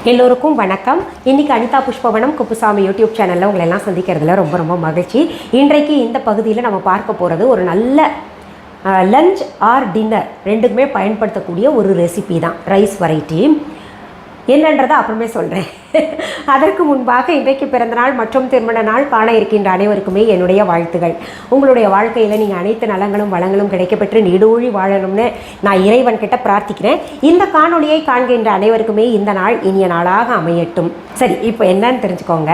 எல்லோருக்கும் வணக்கம். இன்னைக்கு அனிதா புஷ்பவனம் குப்புசாமி யூடியூப் சேனலில் உங்களை எல்லாம் சந்திக்கிறதுல ரொம்ப ரொம்ப மகிழ்ச்சி. இன்றைக்கு இந்த பகுதியில் நம்ம பார்க்க போகிறது ஒரு நல்ல லஞ்ச் ஆர் டின்னர் ரெண்டுக்குமே பயன்படுத்தக்கூடிய ஒரு ரெசிபி தான், ரைஸ் வெரைட்டி. என்னன்றதை அப்புறமே சொல்கிறேன். அதற்கு முன்பாக இன்றைக்கு பிறந்தநாள் மற்றும் திருமண நாள் காண இருக்கின்ற அனைவருக்குமே என்னுடைய வாழ்த்துகள். உங்களுடைய வாழ்க்கையில் நீங்கள் அனைத்து நலங்களும் வளங்களும் கிடைக்கப்பெற்று நீடூழி வாழணும்னு நான் இறைவன் கிட்ட பிரார்த்திக்கிறேன். இந்த காணொலியை காண்கின்ற அனைவருக்குமே இந்த நாள் இனிய நாளாக அமையட்டும். சரி, இப்போ என்னன்னு தெரிஞ்சுக்கோங்க.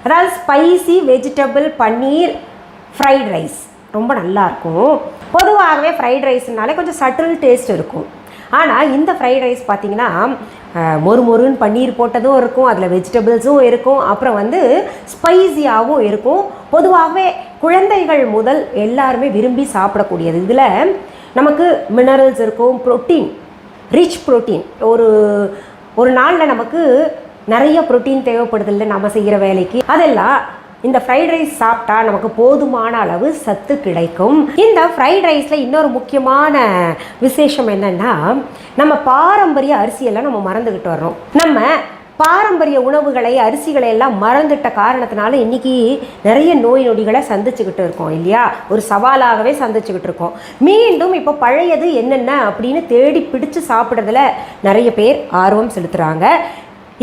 அதாவது ஸ்பைசி வெஜிடபிள் பன்னீர் ஃப்ரைட் ரைஸ் ரொம்ப நல்லாயிருக்கும். பொதுவாகவே ஃப்ரைட் ரைஸ்னாலே கொஞ்சம் சட்டில் டேஸ்ட் இருக்கும். ஆனால் இந்த ஃப்ரைட் ரைஸ் பார்த்திங்கன்னா மொறுன்னு பன்னீர் போட்டதும் இருக்கும், அதில் வெஜிடபிள்ஸும் இருக்கும், அப்புறம் ஸ்பைசியாகவும் இருக்கும். பொதுவாகவே குழந்தைகள் முதல் எல்லாருமே விரும்பி சாப்பிடக்கூடியது. இதில் நமக்கு மினரல்ஸ் இருக்கும், ப்ரோட்டீன், ரிச் ப்ரோட்டீன். ஒரு நாளில் நமக்கு நிறைய ப்ரோட்டீன் தேவைப்படுது இல்லை நம்ம செய்கிற வேலைக்கு. அதெல்லாம் இந்த ஃப்ரைட் ரைஸ் சாப்பிட்டா நமக்கு போதுமான அளவு சத்து கிடைக்கும். இந்த ஃப்ரைட் ரைஸில் இன்னொரு முக்கியமான விசேஷம் என்னென்னா, நம்ம பாரம்பரிய அரிசியெல்லாம் நம்ம மறந்துக்கிட்டு வர்றோம். நம்ம பாரம்பரிய உணவுகளை அரிசிகளை எல்லாம் மறந்துட்ட காரணத்தினால இன்றைக்கி நிறைய நோய் நொடிகளை சந்திச்சுக்கிட்டு இருக்கோம் இல்லையா? ஒரு சவாலாகவே சந்திச்சுக்கிட்டு இருக்கோம். மீண்டும் இப்போ பழையது என்னென்ன அப்படின்னு தேடி பிடிச்சு சாப்பிட்றதுல நிறைய பேர் ஆர்வம் செலுத்துகிறாங்க.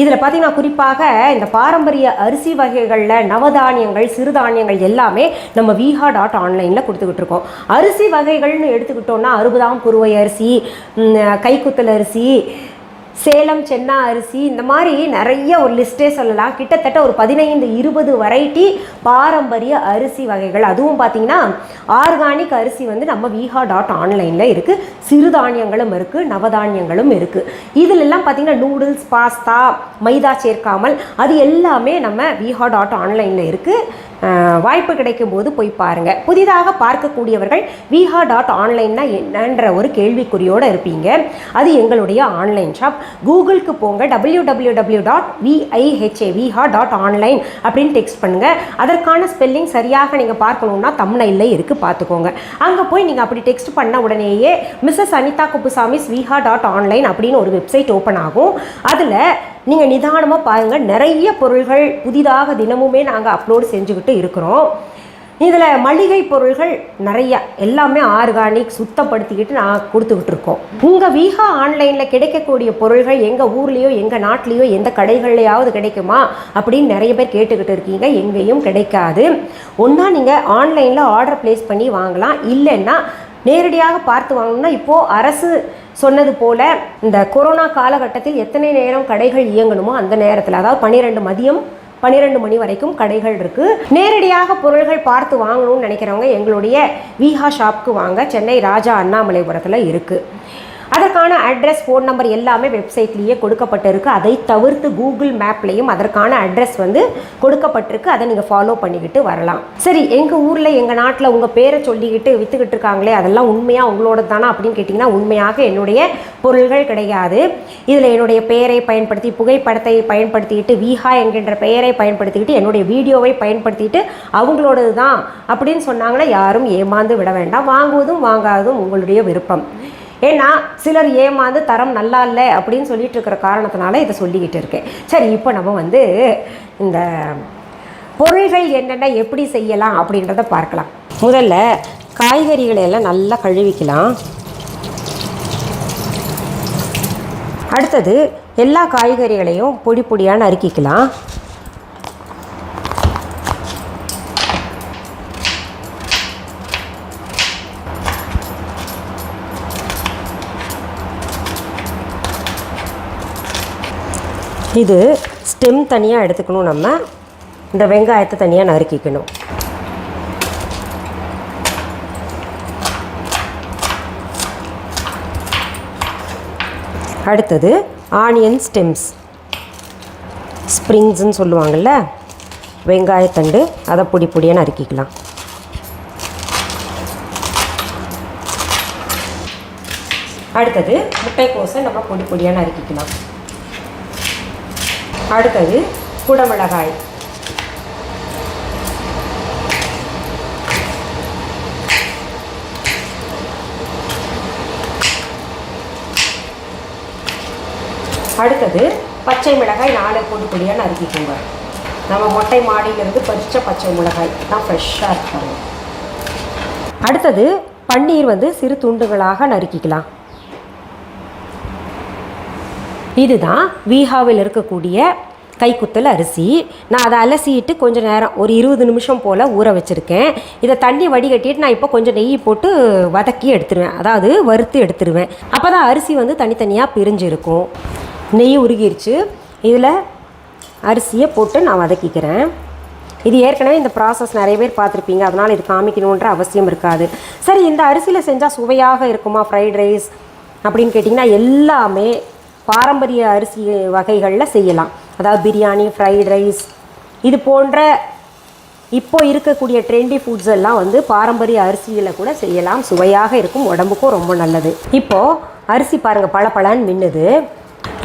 இதில் பார்த்திங்கன்னா குறிப்பாக இந்த பாரம்பரிய அரிசி வகைகளில் நவதானியங்கள், சிறுதானியங்கள் எல்லாமே நம்ம viha.online கொடுத்துக்கிட்டு இருக்கோம். அரிசி வகைகள்னு எடுத்துக்கிட்டோன்னா அறுபதாம் குருவை அரிசி, கைக்குத்தல் அரிசி, சேலம் சென்னா அரிசி, இந்த மாதிரி நிறைய ஒரு லிஸ்ட்டே சொல்லலாம். கிட்டத்தட்ட ஒரு 15-20 வெரைட்டி பாரம்பரிய அரிசி வகைகள். அதுவும் பார்த்திங்கன்னா ஆர்கானிக் அரிசி நம்ம viha.online இருக்குது. சிறுதானியங்களும் இருக்குது, நவதானியங்களும் இருக்குது. இதிலெல்லாம் பார்த்திங்கன்னா நூடுல்ஸ், பாஸ்தா, மைதா சேர்க்காமல் அது எல்லாமே நம்ம viha.online இருக்குது. வாய்ப்பு கிடைக்கும் போது போய் பாருங்கள். புதிதாக பார்க்கக்கூடியவர்கள் viha.online என்னன்ற ஒரு கேள்விக்குறியோடு இருப்பீங்க. அது எங்களுடைய ஆன்லைன் ஷாப். கூகுளுக்கு போங்க, www.viha.online அப்படின்னு டெக்ஸ்ட் பண்ணுங்கள். அதற்கான ஸ்பெல்லிங் சரியாக நீங்கள் பார்க்கணுன்னா தம்ப்நெயில்ல இருக்குது, பார்த்துக்கோங்க. அங்கே போய் நீங்கள் அப்படி டெக்ஸ்ட் பண்ண உடனேயே மிஸ்ஸஸ் அனிதா குப்புசாமிஸ் viha.online அப்படின்னு ஒரு வெப்சைட் ஓப்பன் ஆகும். அதில் நீங்கள் நிதானமாக பாருங்கள். நிறைய பொருள்கள் புதிதாக தினமுமே நாங்கள் அப்லோடு செஞ்சுக்கிட்டு இருக்கிறோம். இதில் மளிகை பொருள்கள் நிறையா, எல்லாமே ஆர்கானிக், சுத்தப்படுத்திக்கிட்டு நான் கொடுத்துக்கிட்டு இருக்கோம். உங்கள் விஹா ஆன்லைனில் கிடைக்கக்கூடிய பொருள்கள் எங்கள் ஊர்லேயோ எங்கள் நாட்டிலையோ எந்த கடைகள்லையாவது கிடைக்குமா அப்படின்னு நிறைய பேர் கேட்டுக்கிட்டு இருக்கீங்க. எங்கேயும் கிடைக்காது. ஒன்றா நீங்கள் ஆன்லைனில் ஆர்டர் ப்ளேஸ் பண்ணி வாங்கலாம், இல்லைன்னா நேரடியாக பார்த்து வாங்கணும்னா இப்போது அரசு சொன்னது போல் இந்த கொரோனா காலகட்டத்தில் எத்தனை நேரம் கடைகள் இயங்கணுமோ அந்த நேரத்தில், அதாவது மதியம் 12 மணி வரைக்கும் கடைகள் இருக்குது. நேரடியாக பொருள்கள் பார்த்து வாங்கணும்னு நினைக்கிறவங்க எங்களுடைய விஹா ஷாப்க்கு வாங்க. சென்னை ராஜா அண்ணாமலைபுரத்தில் இருக்குது. அதற்கான அட்ரஸ், ஃபோன் நம்பர் எல்லாமே வெப்சைட்லேயே கொடுக்கப்பட்டிருக்கு. அதை தவிர்த்து கூகுள் மேப்லேயும் அதற்கான அட்ரஸ் கொடுக்கப்பட்டிருக்கு. அதை நீங்கள் ஃபாலோ பண்ணிக்கிட்டு வரலாம். சரி, எங்கள் ஊரில் எங்கள் நாட்டில் உங்கள் பேரை சொல்லிக்கிட்டு விற்றுக்கிட்டு இருக்காங்களே, அதெல்லாம் உண்மையாக உங்களோட தானா அப்படின்னு கேட்டிங்கன்னா உண்மையாக என்னுடைய பொருள்கள் கிடையாது. இதில் என்னுடைய பெயரை பயன்படுத்தி, புகைப்படத்தை பயன்படுத்திக்கிட்டு, விஹா என்கின்ற பெயரை பயன்படுத்திக்கிட்டு, என்னுடைய வீடியோவை பயன்படுத்திக்கிட்டு அவங்களோடது தான் அப்படின்னு சொன்னாங்கன்னா யாரும் ஏமாந்து விட வேண்டாம். வாங்குவதும் வாங்காததும் உங்களுடைய விருப்பம். ஏன்னா சிலர் ஏமாந்து தரம் நல்லா இல்லை அப்படின்னு சொல்லிட்டு இருக்கிற காரணத்தினால இதை சொல்லிக்கிட்டு இருக்கேன். சரி, இப்போ நம்ம இந்த பொருள்கள் என்னென்ன எப்படி செய்யலாம் அப்படின்றத பார்க்கலாம். முதல்ல காய்கறிகளை எல்லாம் நல்லா கழுவிக்கலாம். அடுத்தது எல்லா காய்கறிகளையும் பொடி பொடியாக நறுக்கிக்கலாம். இது ஸ்டெம் தனியாக எடுத்துக்கணும். நம்ம இந்த வெங்காயத்தை தனியாக நறுக்கிக்கணும். அடுத்தது ஆனியன் ஸ்டெம்ஸ், ஸ்ப்ரிங்ஸ்ன்னு சொல்லுவாங்கள்ல, வெங்காயத்தண்டு, அதை பொடி பொடியாக நறுக்கிக்கலாம். அடுத்தது முட்டைக்கோஸை நம்ம பொடி பொடியாக நறுக்கிக்கலாம். அடுத்தது குடமிளகாய், அடுத்தது பச்சை மிளகாய் 4 பொடி பொடியாக நறுக்கிக்கோங்க. நம்ம மொட்டை மாடியிலேருந்து பறித்த பச்சை மிளகாய் தான் ஃப்ரெஷ்ஷாக இருக்காங்க. அடுத்தது பன்னீர் வந்து சிறு துண்டுகளாக நறுக்கிக்கலாம். இதுதான் வீஹாவில் இருக்கக்கூடிய கைக்குத்தல் அரிசி. நான் அதை அலசிட்டு கொஞ்சம் நேரம் ஒரு 20 நிமிஷம் போல் ஊற வச்சுருக்கேன். இதை தண்ணி வடிகட்டிட்டு நான் இப்போ கொஞ்சம் நெய் போட்டு வதக்கி எடுத்துருவேன், அதாவது வறுத்து எடுத்துருவேன். அப்போ தான் அரிசி வந்து தனித்தனியாக பிரிஞ்சிருக்கும். நெய் உருகிருச்சு. இதில் அரிசியை போட்டு நான் வதக்கிக்கிறேன். இது ஏற்கனவே இந்த ப்ராசஸ் நிறைய பேர் பார்த்துருப்பீங்க, அதனால் இது காமிக்கணுன்ற அவசியம் இருக்காது. சரி, இந்த அரிசியில் செஞ்சால் சுவையாக இருக்குமா ஃப்ரைட் ரைஸ் அப்படின்னு கேட்டிங்கன்னா, எல்லாமே பாரம்பரிய அரிசி வகைகளில் செய்யலாம். அதாவது பிரியாணி, ஃப்ரைட் ரைஸ், இது போன்ற இப்போ இருக்கக்கூடிய ட்ரெண்டி ஃபுட்ஸ் எல்லாம் வந்து பாரம்பரிய அரிசியில் கூட செய்யலாம். சுவையாக இருக்கும், உடம்புக்கும் ரொம்ப நல்லது. இப்போது அரிசி பாருங்கள் பளபளன்னு மின்னுது.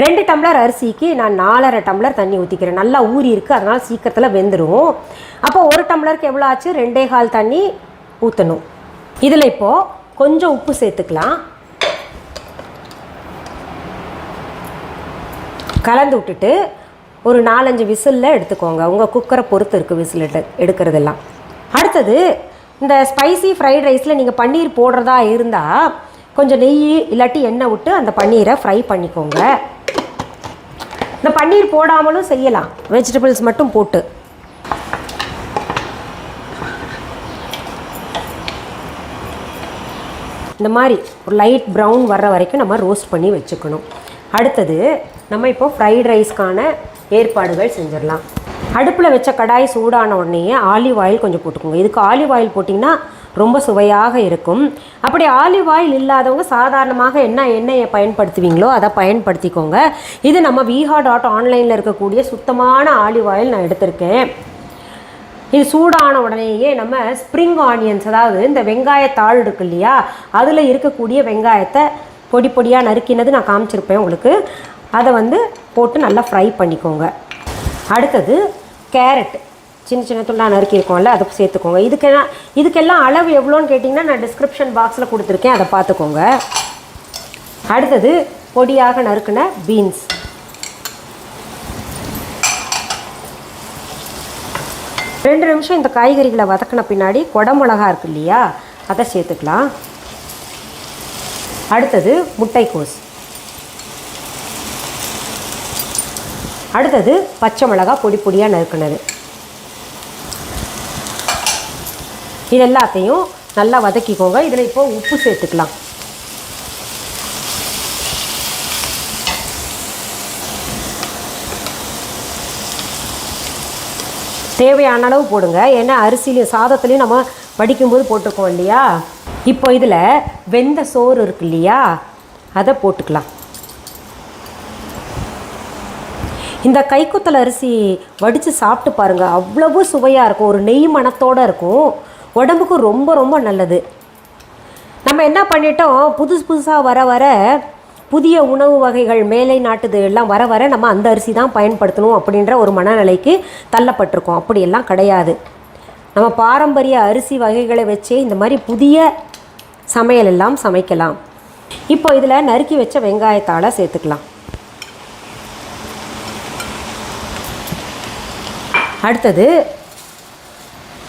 2 டம்ளர் அரிசிக்கு நான் 4.5 டம்ளர் தண்ணி ஊற்றிக்கிறேன். நல்லா ஊறி இருக்குது, அதனால் சீக்கிரத்தில் வெந்துடும். அப்போ 1 டம்ளருக்கு எவ்வளோ ஆச்சு? 2.25 தண்ணி ஊற்றணும். இதில் இப்போது கொஞ்சம் உப்பு சேர்த்துக்கலாம். கலந்து விட்டுட்டு ஒரு 4-5 விசிலில் எடுத்துக்கோங்க. உங்கள் குக்கரை பொறுத்து இருக்குது விசில் எடுக்கிறதெல்லாம். அடுத்தது இந்த ஸ்பைசி ஃப்ரைட் ரைஸில் நீங்கள் பன்னீர் போடுறதா இருந்தால் கொஞ்சம் நெய் இல்லாட்டி எண்ணெய் விட்டு அந்த பன்னீரை ஃப்ரை பண்ணிக்கோங்க. இந்த பன்னீர் போடாமலும் செய்யலாம், வெஜிடபிள்ஸ் மட்டும் போட்டு. இந்த மாதிரி ஒரு லைட் ப்ரௌன் வர்ற வரைக்கும் நம்ம ரோஸ்ட் பண்ணி வச்சுக்கணும். அடுத்தது நம்ம இப்போ ஃப்ரைட் ரைஸ்க்கான ஏற்பாடுகள் செஞ்சிடலாம். அடுப்பில் வச்ச கடாய் சூடான உடனே ஆலிவ் ஆயில் கொஞ்சம் போட்டுக்கோங்க. இதுக்கு ஆலிவ் ஆயில் போட்டிங்கன்னா ரொம்ப சுவையாக இருக்கும். அப்படி ஆலிவ் ஆயில் இல்லாதவங்க சாதாரணமாக என்ன எண்ணெயை பயன்படுத்துவீங்களோ அதை பயன்படுத்திக்கோங்க. இது நம்ம viha.online இருக்கக்கூடிய சுத்தமான ஆலிவ் ஆயில் நான் எடுத்திருக்கேன். இது சூடான உடனேயே நம்ம ஸ்ப்ரிங் ஆனியன்ஸ், அதாவது இந்த வெங்காயத்தாள் இருக்கு இல்லையா, அதில் இருக்கக்கூடிய வெங்காயத்தை பொடி பொடியாக நறுக்கினது நான் காமிச்சிருப்பேன் உங்களுக்கு. அதை வந்து போட்டு நல்லா ஃப்ரை பண்ணிக்கோங்க. அடுத்தது கேரட் சின்ன சின்ன துண்டாக நறுக்கியிருக்கோம்ல, அதை சேர்த்துக்கோங்க. இதுக்கெல்லாம் அளவு எவ்வளோன்னு கேட்டிங்கன்னா நான் டிஸ்கிரிப்ஷன் பாக்ஸில் கொடுத்துருக்கேன், அதை பார்த்துக்கோங்க. அடுத்தது பொடியாக நறுக்கின பீன்ஸ். ரெண்டு நிமிஷம் இந்த காய்கறிகளை வதக்கின பின்னாடி குடமிளகா இருக்கு இல்லையா, அதை சேர்த்துக்கலாம். அடுத்தது முட்டைக்கோஸ். அடுத்தது பச்சை மிளகா பொடி பொடியாக நறுக்கினது. இது எல்லாத்தையும் நல்லா வதக்கிக்கோங்க. இதில் இப்போ உப்பு சேர்த்துக்கலாம். தேவையான அளவு போடுங்க, ஏன்னா அரிசிலையும் சாதத்துலேயும் நம்ம வடிக்கும்போது போட்டிருக்கோம் இல்லையா. இப்போ இதில் வெந்த சோறு இருக்கு இல்லையா, அதை போட்டுக்கலாம். இந்த கைக்குத்தல் அரிசி வடித்து சாப்பிட்டு பாருங்கள், அவ்வளவு சுவையாக இருக்கும். ஒரு நெய் மணத்தோடு இருக்கும், உடம்புக்கு ரொம்ப ரொம்ப நல்லது. நம்ம என்ன பண்ணிட்டோம், புதுசாக வர வர புதிய உணவு வகைகள் மேலை நாட்டுது எல்லாம் வர வர நம்ம அந்த அரிசி தான் பயன்படுத்தணும் அப்படின்ற ஒரு மனநிலைக்கு தள்ளப்பட்டிருக்கோம். அப்படியெல்லாம் கிடையாது. நம்ம பாரம்பரிய அரிசி வகைகளை வச்சே இந்த மாதிரி புதிய சமையல் எல்லாம் சமைக்கலாம். இப்போ இதில் நறுக்கி வச்ச வெங்காயத்தாளை சேர்த்துக்கலாம். அடுத்தது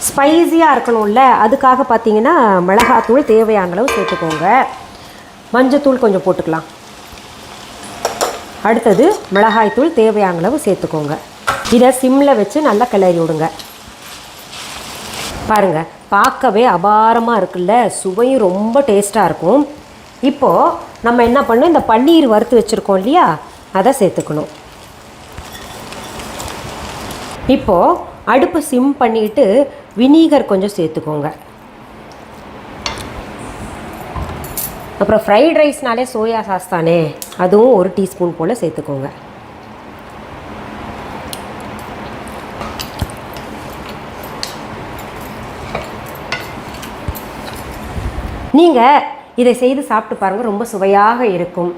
ஸ்பைஸியாக இருக்கணும்ல, அதுக்காக பார்த்தீங்கன்னா மிளகாத்தூள் தேவையான அளவு சேர்த்துக்கோங்க. மஞ்சத்தூள் கொஞ்சம் போட்டுக்கலாம். அடுத்தது மிளகாய்த்தூள் தேவையான அளவு சேர்த்துக்கோங்க. இதை சிம்மில் வச்சு நல்லா கிளறி விடுங்க. பாருங்கள், பார்க்கவே அபாரமாக இருக்குல்ல, சுவையும் ரொம்ப டேஸ்ட்டாக இருக்கும். இப்போது நம்ம என்ன பண்ணணும், இந்த பன்னீர் வறுத்து வச்சுருக்கோம் இல்லையா, அதை சேர்த்துக்கணும். இப்போது அடுப்பு சிம் பண்ணிவிட்டு வினீகர் கொஞ்சம் சேர்த்துக்கோங்க. அப்புறம் ஃப்ரைட் ரைஸ்னாலே சோயா சாஸ் தானே, அதுவும் 1 டீஸ்பூன் போல் சேர்த்துக்கோங்க. நீங்கள் இதை செய்து சாப்பிட்டு பாருங்கள், ரொம்ப சுவையாக இருக்கும்.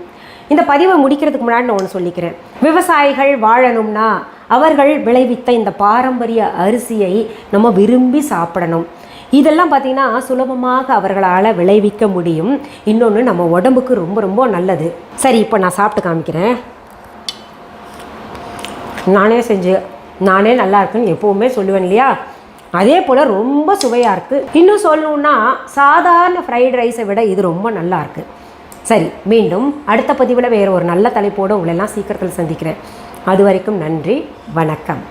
இந்த பதிவை முடிக்கிறதுக்கு முன்னாடி நான் ஒன்று சொல்லிக்கிறேன். விவசாயிகள் வாழணும்னா அவர்கள் விளைவித்த இந்த பாரம்பரிய அரிசியை நம்ம விரும்பி சாப்பிடணும். இதெல்லாம் பார்த்திங்கன்னா சுலபமாக அவர்களால் விளைவிக்க முடியும். இன்னொன்று நம்ம உடம்புக்கு ரொம்ப ரொம்ப நல்லது. சரி, இப்போ நான் சாப்பிட்டு காமிக்கிறேன். நானே செஞ்சு நானே நல்லா இருக்குன்னு எப்போவுமே சொல்லுவேன் இல்லையா, அதே போல் ரொம்ப சுவையாக இருக்குது. இன்னும் சொல்லணுன்னா சாதாரண ஃப்ரைட் ரைஸை விட இது ரொம்ப நல்லா இருக்குது. சரி, மீண்டும் அடுத்த பதிவில் வேறு ஒரு நல்ல தலைப்போடு உங்களெல்லாம் சீக்கிரத்தில் சந்திக்கிறேன். அது வரைக்கும் நன்றி, வணக்கம்.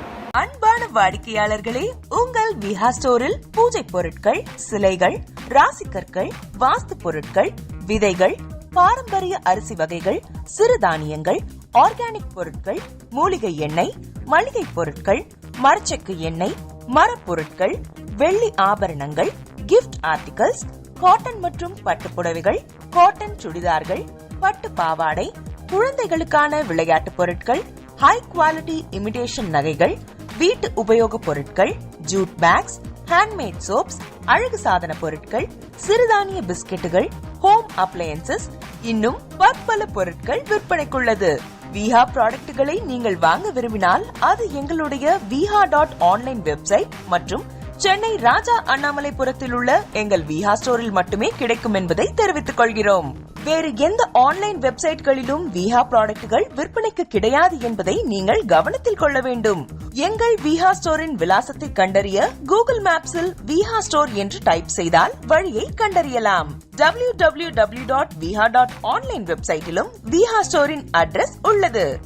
அன்பான வாடிக்கையாளர்களே, உங்கள் விஹா ஸ்டோரில் பூஜை பொருட்கள், சிலைகள், ராசிக்கற்கள், வாஸ்து பொருட்கள், விதைகள், பாரம்பரிய அரிசி வகைகள், சிறுதானியங்கள், ஆர்கானிக் பொருட்கள், மூலிகை எண்ணெய், மளிகை பொருட்கள், மரச்செக்கு எண்ணெய், மரப்பொருட்கள், வெள்ளி ஆபரணங்கள், கிஃப்ட் ஆர்டிகல்ஸ், காட்டன் மற்றும் பட்டு புடவைகள், காட்டன் சுடிதார்கள், பட்டு பாவாடை, குழந்தைகளுக்கான விளையாட்டு பொருட்கள், ஹை குவாலிட்டி இமிடேஷன் நகைகள், வீட்டு உபயோக பொருட்கள், ஜூட் பேக்ஸ், ஹேண்ட்மேட் சோப்ஸ், அழகு சாதன பொருட்கள், சிறுதானிய பிஸ்கெட்டுகள், ஹோம் அப்ளையன்சஸ், இன்னும் பற்பல பொருட்கள் விற்பனைக்குள்ளது. விஹா ப்ராடக்ட்களை நீங்கள் வாங்க விரும்பினால் அது எங்களுடைய viha.online வெப்சைட் மற்றும் சென்னை ராஜா அண்ணாமலைபுரத்தில் உள்ள எங்கள் விஹா ஸ்டோரில் மட்டுமே கிடைக்கும் என்பதை தெரிவித்துக் கொள்கிறோம். வேறு எந்த ஆன்லைன் வெப்சைட்களிலும் விஹா ப்ராடக்ட்கள் விற்பனைக்கு கிடையாது என்பதை நீங்கள் கவனத்தில் கொள்ள வேண்டும். எங்கள் விஹா ஸ்டோரின் விலாசத்தை கண்டறிய கூகுள் மேப்ஸில் விஹா ஸ்டோர் என்று டைப் செய்தால் வழியை கண்டறியலாம். www.viha.online வெப்சைட்டிலும் விஹா ஸ்டோரின் அட்ரஸ் உள்ளது.